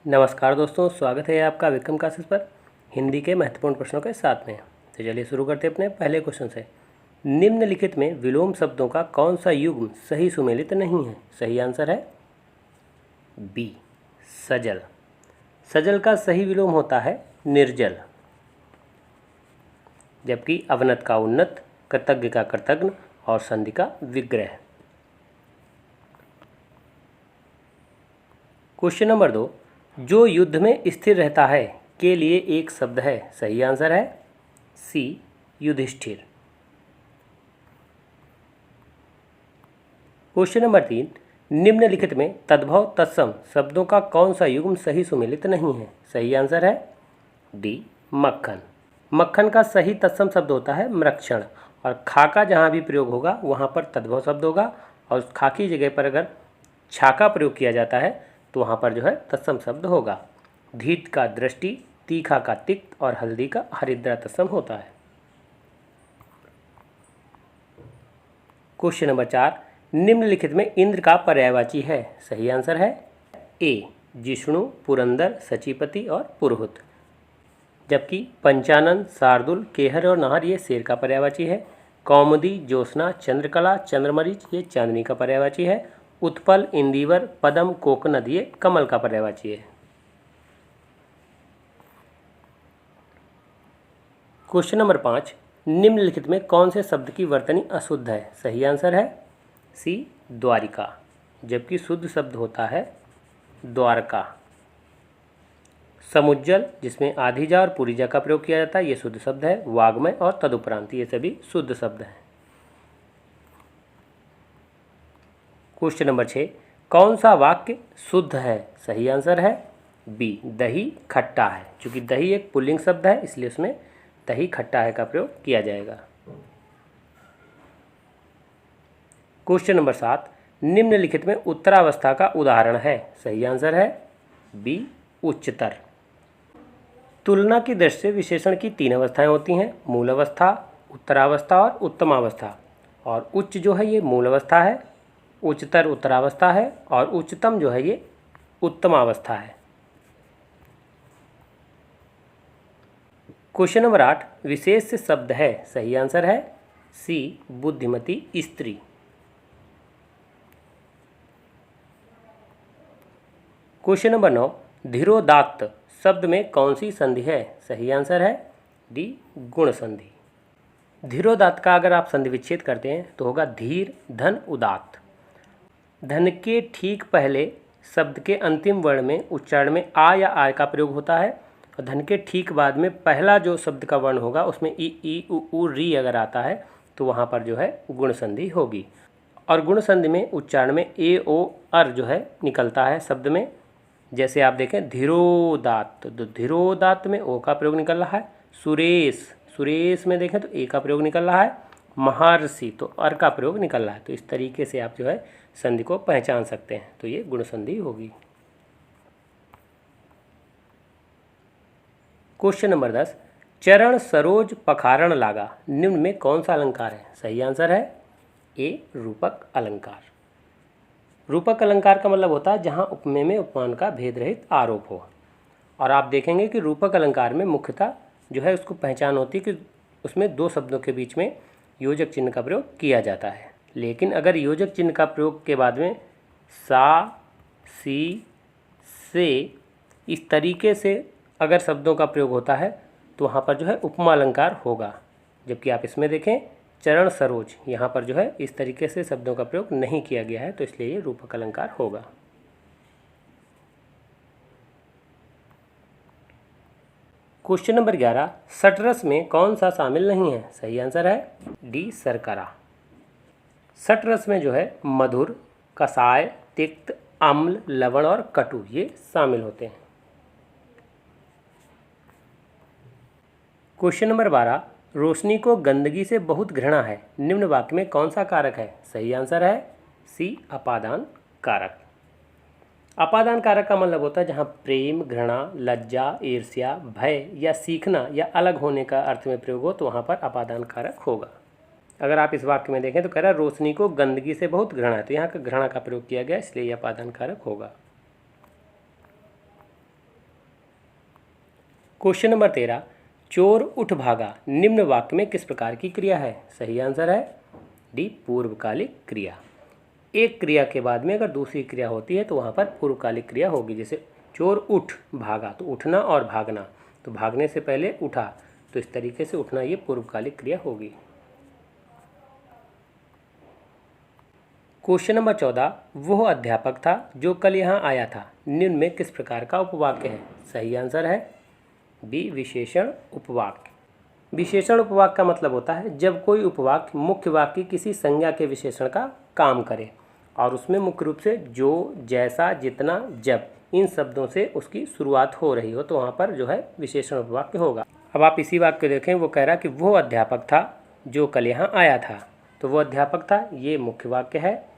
नमस्कार दोस्तों, स्वागत है आपका विक्रम क्लासेस पर हिंदी के महत्वपूर्ण प्रश्नों के साथ में। तो चलिए शुरू करते हैं अपने पहले क्वेश्चन से। निम्नलिखित में विलोम शब्दों का कौन सा युग्म सही सुमेलित नहीं है? सही आंसर है बी, सजल। सजल का सही विलोम होता है निर्जल, जबकि अवनत का उन्नत, कृतज्ञ का कृतज्ञ और संधि का विग्रह। क्वेश्चन नंबर 2, जो युद्ध में स्थिर रहता है के लिए एक शब्द है। सही आंसर है सी, युधिष्ठिर। क्वेश्चन नंबर 3, निम्नलिखित में तद्भव तत्सम शब्दों का कौन सा युग्म सही सुमेलित नहीं है? सही आंसर है डी, मक्खन। मक्खन का सही तत्सम शब्द होता है मृक्षण, और खा का जहाँ भी प्रयोग होगा वहाँ पर तद्भव शब्द होगा, और उस खा की जगह पर अगर छा का प्रयोग किया जाता है तो वहाँ पर जो है तत्सम शब्द होगा। धीत का दृष्टि, तीखा का तिक्त और हल्दी का हरिद्रा तत्सम होता है। क्वेश्चन नंबर 4, निम्नलिखित में इंद्र का पर्यायवाची है। सही आंसर है ए, जिष्णु, पुरंदर, सचिपति और पुरोहित, जबकि पंचानन, शार्दुल, केहर और नाहर ये शेर का पर्यायवाची है। कौमुदी, ज्योत्सना, चंद्रकला, चंद्रमरीच ये चांदनी का पर्यायवाची है। उत्पल, इंदिवर, पदम, कोकनद ये कमल का पर्यायवाची है। क्वेश्चन नंबर 5, निम्नलिखित में कौन से शब्द की वर्तनी अशुद्ध है? सही आंसर है सी, द्वारिका, जबकि शुद्ध शब्द होता है द्वारका। समुज्जल, जिसमें आधिजा और पुरीजा का प्रयोग किया जाता है, ये शुद्ध शब्द है। वाग्मय और तदुपरांत ये सभी शुद्ध शब्द हैं। क्वेश्चन नंबर 6, कौन सा वाक्य शुद्ध है? सही आंसर है बी, दही खट्टा है। चूँकि दही एक पुल्लिंग शब्द है इसलिए उसमें दही खट्टा है का प्रयोग किया जाएगा। क्वेश्चन नंबर 7, निम्नलिखित में उत्तरावस्था का उदाहरण है। सही आंसर है बी, उच्चतर। तुलना की दृष्टि से विशेषण की 3 अवस्थाएं होती हैं, मूल अवस्था, उत्तरावस्था और उत्तमावस्था। और उच्च जो है ये मूल अवस्था है, उच्चतर उत्तरावस्था है, और उच्चतम जो है ये उत्तमावस्था है। क्वेश्चन नंबर 8, विशेष शब्द है। सही आंसर है सी, बुद्धिमती स्त्री। क्वेश्चन नंबर 9, धीरोदात्त शब्द में कौन सी संधि है? सही आंसर है डी, गुण संधि। धीरोदात्त का अगर आप संधि विच्छेद करते हैं तो होगा धीर, धन, उदात्त। धन के ठीक पहले शब्द के अंतिम वर्ण में उच्चारण में आ या आय का प्रयोग होता है, और धन के ठीक बाद में पहला जो शब्द का वर्ण होगा उसमें ई उ री अगर आता है तो वहाँ पर जो है गुण संधि होगी। और गुण संधि में उच्चारण में ए ओ अर जो है निकलता है शब्द में। जैसे आप देखें धीरोदात्त, तो धीरोदात्त में ओ का प्रयोग निकल रहा है। सुरेश, सुरेश में देखें तो ए का प्रयोग निकल रहा है। महर्षि तो अर का प्रयोग निकल रहा है। तो इस तरीके से आप जो है संधि को पहचान सकते हैं, तो ये गुण संधि होगी। क्वेश्चन नंबर 10, चरण सरोज पखारण लागा निम्न में कौन सा अलंकार है? सही आंसर है ए, रूपक अलंकार। रूपक अलंकार का मतलब होता है जहाँ उपमेय में उपमान का भेद रहित आरोप हो। और आप देखेंगे कि रूपक अलंकार में मुख्यतः जो है उसको पहचान होती है कि उसमें 2 शब्दों के बीच में योजक चिन्ह का प्रयोग किया जाता है। लेकिन अगर योजक चिन्ह का प्रयोग के बाद में सा, सी, से इस तरीके से अगर शब्दों का प्रयोग होता है तो वहाँ पर जो है उपमा अलंकार होगा। जबकि आप इसमें देखें चरण सरोज, यहाँ पर जो है इस तरीके से शब्दों का प्रयोग नहीं किया गया है, तो इसलिए ये रूपक अलंकार होगा। क्वेश्चन नंबर 11, षटरस में कौन सा शामिल नहीं है? सही आंसर है डी, शर्करा। षटरस में जो है मधुर, कसाय, तिक्त, अम्ल, लवण और कटु ये शामिल होते हैं। क्वेश्चन नंबर 12, रोशनी को गंदगी से बहुत घृणा है निम्न वाक्य में कौन सा कारक है? सही आंसर है सी, अपादान कारक। अपादान कारक का मतलब होता है जहाँ प्रेम, घृणा, लज्जा, ईर्ष्या, भय या सीखना या अलग होने का अर्थ में प्रयोग हो तो वहाँ पर अपादान कारक होगा। अगर आप इस वाक्य में देखें तो कह रहा है रोशनी को गंदगी से बहुत घृणा है, तो यहाँ का घृणा का प्रयोग किया गया इसलिए यह अपादान कारक होगा। क्वेश्चन नंबर 13, चोर उठ भागा निम्न वाक्य में किस प्रकार की क्रिया है? सही आंसर है डी, पूर्वकालिक क्रिया। एक क्रिया के बाद में अगर दूसरी क्रिया होती है तो वहाँ पर पूर्वकालिक क्रिया होगी। जैसे चोर उठ भागा, तो उठना और भागना, तो भागने से पहले उठा, तो इस तरीके से उठना ये पूर्वकालिक क्रिया होगी। क्वेश्चन नंबर 14, वह अध्यापक था जो कल यहाँ आया था निम्न में किस प्रकार का उपवाक्य है? सही आंसर है बी, विशेषण उपवाक्य। विशेषण उपवाक्य का मतलब होता है जब कोई उपवाक्य मुख्य वाक्य की किसी संज्ञा के विशेषण का काम करे और उसमें मुख्य रूप से जो, जैसा, जितना, जब इन शब्दों से उसकी शुरुआत हो रही हो, तो वहाँ पर जो है विशेषण उपवाक्य होगा। अब आप इसी वाक्य को देखें, वो कह रहा कि वो अध्यापक था जो कल यहाँ आया था, तो वो अध्यापक था ये मुख्य वाक्य है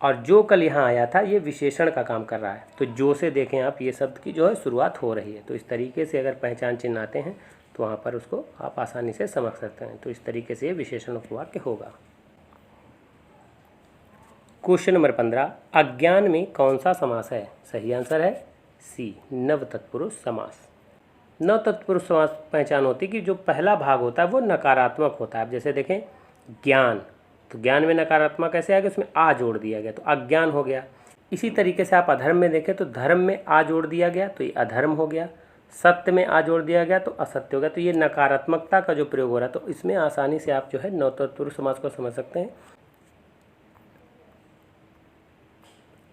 और जो कल यहाँ आया था ये विशेषण का काम कर रहा है। तो जो से देखें आप, ये शब्द की जो है शुरुआत हो रही है। तो इस तरीके से अगर पहचान चिन्ह आते हैं तो वहाँ पर उसको आप आसानी से समझ सकते हैं। तो इस तरीके से ये विशेषण उपवाक्य होगा। क्वेश्चन नंबर 15, अज्ञान में कौन सा समास है? सही आंसर है सी, नव तत्पुरुष समास। नव तत्पुरुष समास पहचान होती है कि जो पहला भाग होता है वो नकारात्मक होता है। अब जैसे देखें ज्ञान, तो ज्ञान में नकारात्मक कैसे आ गया? उसमें आ जोड़ दिया गया तो अज्ञान हो गया। इसी तरीके से आप अधर्म में देखें तो धर्म में आ जोड़ दिया गया तो ये अधर्म हो गया। सत्य में आ जोड़ दिया गया तो असत्य हो गया। तो ये नकारात्मकता का जो प्रयोग हो रहा है, तो इसमें आसानी से आप जो है नव तत्पुरुष समास को समझ सकते हैं।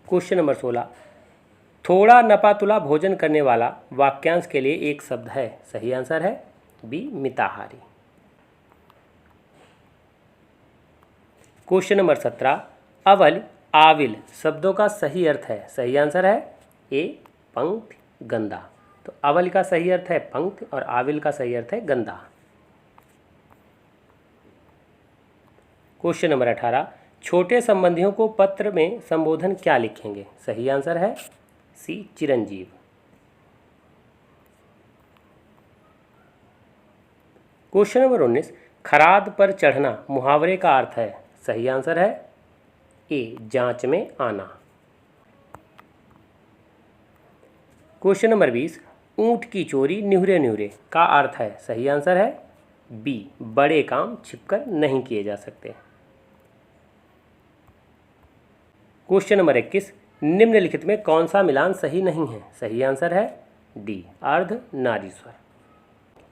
क्वेश्चन नंबर 16, थोड़ा नपा तुला भोजन करने वाला वाक्यांश के लिए एक शब्द है। सही आंसर है बी, मिताहारी। क्वेश्चन नंबर 17, अवल आविल शब्दों का सही अर्थ है। सही आंसर है ए, पंक्ति, गंदा। तो अवल का सही अर्थ है पंक्ति और आविल का सही अर्थ है गंदा। क्वेश्चन नंबर 18, छोटे संबंधियों को पत्र में संबोधन क्या लिखेंगे? सही आंसर है सी, चिरंजीव। क्वेश्चन नंबर 19, खराद पर चढ़ना मुहावरे का अर्थ है। सही आंसर है ए, जांच में आना। क्वेश्चन नंबर 20, ऊंट की चोरी न्यूरे न्यूरे का अर्थ है। सही आंसर है बी, बड़े काम छिपकर नहीं किए जा सकते। क्वेश्चन नंबर 21, निम्नलिखित में कौन सा मिलान सही नहीं है? सही आंसर है डी, अर्ध नारीश्वर।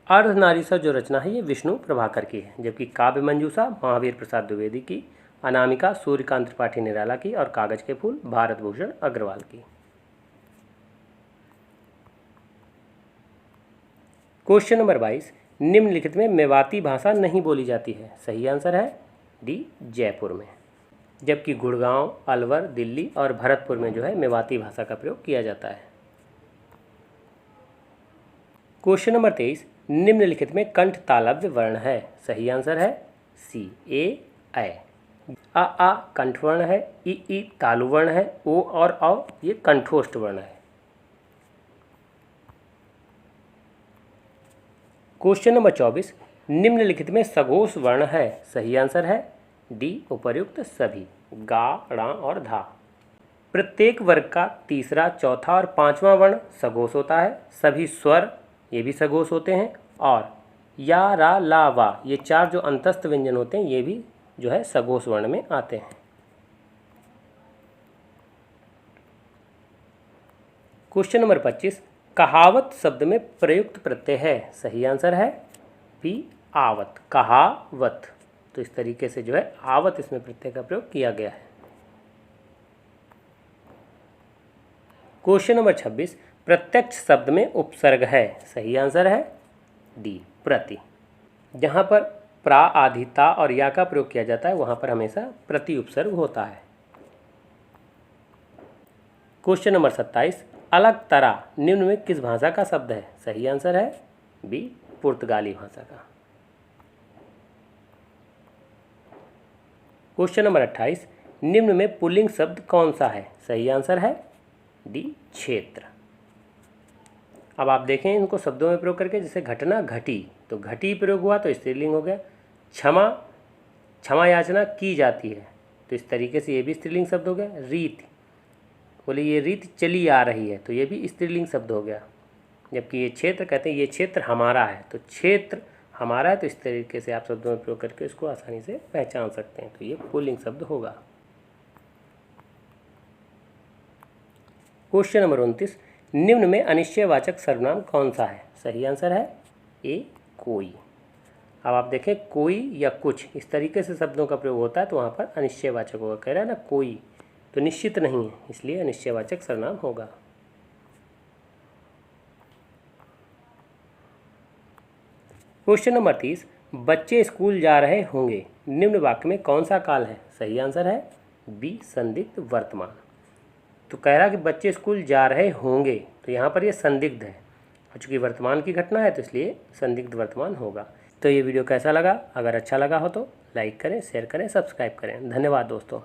अर्ध नारीश्वर जो रचना है ये विष्णु प्रभाकर की है, जबकि काव्य मंजूषा महावीर प्रसाद द्विवेदी की, अनामिका सूर्यकांत त्रिपाठी निराला की और कागज के फूल भारत भूषण अग्रवाल की। क्वेश्चन नंबर 22, निम्नलिखित में मेवाती भाषा नहीं बोली जाती है। सही आंसर है डी, जयपुर में, जबकि गुड़गांव, अलवर, दिल्ली और भरतपुर में जो है मेवाती भाषा का प्रयोग किया जाता है। क्वेश्चन नंबर 23, निम्नलिखित में कंठ तालव्य वर्ण है। सही आंसर है सी, ए, ऐ। आ कंठवर्ण है, ई तालु वर्ण है, ओ और औ ये कंठोष्ठ वर्ण है। क्वेश्चन नंबर 24, निम्नलिखित में सघोष वर्ण है। सही आंसर है डी, उपर्युक्त सभी, गा, ड़ा और धा। प्रत्येक वर्ग का तीसरा, चौथा और पांचवा वर्ण सघोष होता है। सभी स्वर ये भी सघोष होते हैं और या, रा, ला, वा ये चार जो अंतस्थ व्यंजन होते हैं ये भी जो है सघोष वर्ण में आते हैं। क्वेश्चन नंबर 25, कहावत शब्द में प्रयुक्त प्रत्यय है। सही आंसर है बी, आवत, कहावत। तो इस तरीके से जो है आवत इसमें प्रत्यय का प्रयोग किया गया है। क्वेश्चन नंबर 26, प्रत्यक्ष शब्द में उपसर्ग है। सही आंसर है डी, प्रति। जहाँ पर प्रा, आदि, ता और या का प्रयोग किया जाता है वहाँ पर हमेशा प्रति उपसर्ग होता है। क्वेश्चन नंबर 27, अलग तरह निम्न में किस भाषा का शब्द है? सही आंसर है बी, पुर्तगाली भाषा का। क्वेश्चन नंबर 28, निम्न में पुल्लिंग शब्द कौन सा है? सही आंसर है डी, क्षेत्र। अब आप देखें इनको शब्दों में प्रयोग करके, जैसे घटना घटी, तो घटी प्रयोग हुआ तो स्त्रीलिंग हो गया। क्षमा, क्षमा याचना की जाती है, तो इस तरीके से ये भी स्त्रीलिंग शब्द हो गया। रीत, बोले ये रीत चली आ रही है, तो ये भी स्त्रीलिंग शब्द हो गया। जबकि ये क्षेत्र कहते हैं ये क्षेत्र हमारा है। तो क्षेत्र हमारा है, तो इस तरीके से आप शब्दों में प्रयोग करके इसको आसानी से पहचान सकते हैं। तो ये पुल्लिंग शब्द होगा। क्वेश्चन नंबर 29, निम्न में अनिश्चयवाचक सर्वनाम कौन सा है? सही आंसर है ए कोई। अब आप देखें कोई या कुछ इस तरीके से शब्दों का प्रयोग होता है तो वहाँ पर अनिश्चयवाचक होगा। कह रहा है ना कोई, तो निश्चित नहीं है, इसलिए अनिश्चयवाचक सर्वनाम होगा। क्वेश्चन नंबर 30, बच्चे स्कूल जा रहे होंगे, निम्न वाक्य में कौन सा काल है? सही आंसर है बी संदिग्ध वर्तमान। तो कह रहा कि बच्चे स्कूल जा रहे होंगे, तो यहाँ पर ये संदिग्ध है, और चूँकि वर्तमान की घटना है तो इसलिए संदिग्ध वर्तमान होगा। तो ये वीडियो कैसा लगा? अगर अच्छा लगा हो तो लाइक करें, शेयर करें, सब्सक्राइब करें। धन्यवाद दोस्तों।